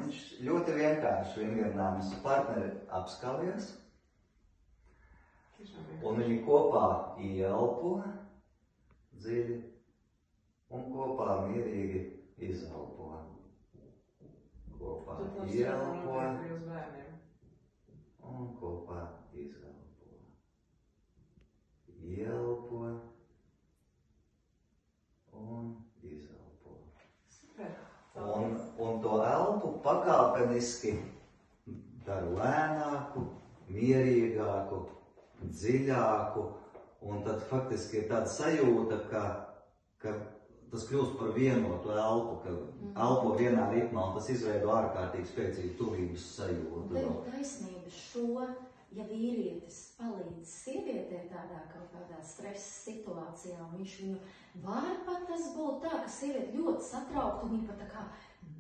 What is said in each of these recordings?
Viņš ļoti vienkārši vingrinājums partneri apskaujas, un viņi kopā ieelpo dziļi un kopā mierīgi izelpo. Kopā ieelpo un kopā izelpo. Ieelpo un izelpo. Un to elpu pakāpeniski dara lēnāku, mierīgāku, dziļāku, un tad faktiski ir tāda sajūta, ka tas kļūst par vienotu elpu, ka elpo vienā ritmā, un tas izveido ārkārtīgi spēcīgu tuvības sajūtu. Tev taisnība šo, ja vīrietis palīdz sievietē tādā kaut kādā stresa situācijā, un viņš viņu var pat tas būt tā, ka sieviete ļoti satraukta, un viņa pat tā kā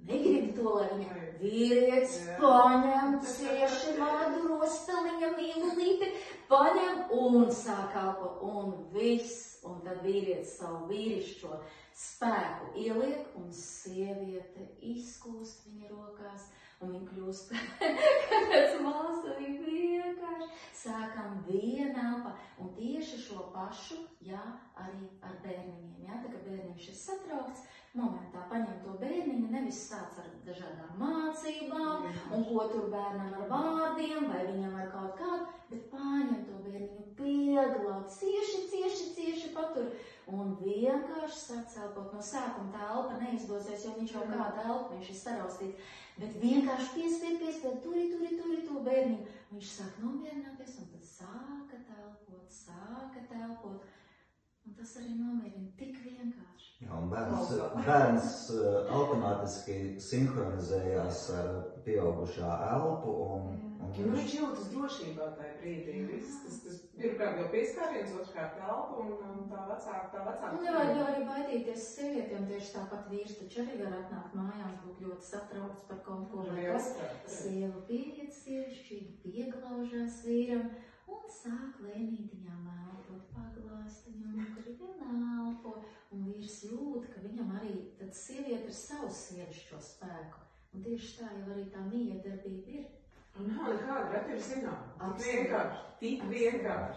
negrib to, lai viņa vīrietis paņem cieši mādu rosteliņa mīlulīti, paņem un sāk elpo, un viss, un tad vīrietis savu vīrišķo spēku ieliek, un sieviete izkūst viņa rokās, un viņa kļūst kāds māsai vienkārši. Sākam viena elpa, un tieši šo pašu, jā, arī ar bērniņiem. Jā, tā kā bērniņš ir satraukts, momentā paņem to bērniņu, nevis sāc ar dažādām mācībām, un ko tur bērnam ar vārdiem, vai viņam ar kaut kādu, bet paņem to bērniņu pieglāt, cieši patur, un vienkārši sāk elpot. No sākuma tā elpa neizdosies, jo viņš jau kāda elpa, viņš ir saraustīts, bet vienkārši piespied, turi to bērniņu. Viņš sāk nomierināties, un tad sāka telpot, un tas arī nomierina tik vienkārši. Jā, un bērns automātiski sinhronizējās ar pieaugušā elpu, viņš jūtas drošībā tajā brīdī. Tas pirmkārt jau pieskāriens, otrkārt elpa, un tā vecāka. Un nevajag jau arī baidīties sievietēm, tieši tāpat vīrs, taču arī var atnākt mājās, būt ļoti satraukts par kaut ko, vai kas. Sieva pieiet sievišķīgi, pieglaužās vīram, un sāk lēnītiņām elpot, paglāst viņam, kur vienā elpo, un vīrs jūt, ka viņam arī tad sieviete ir savu sievišķo spēku. Un tieši tā jau arī tā miedarbība ir. Kāda ir zināt? Tik vienkārši.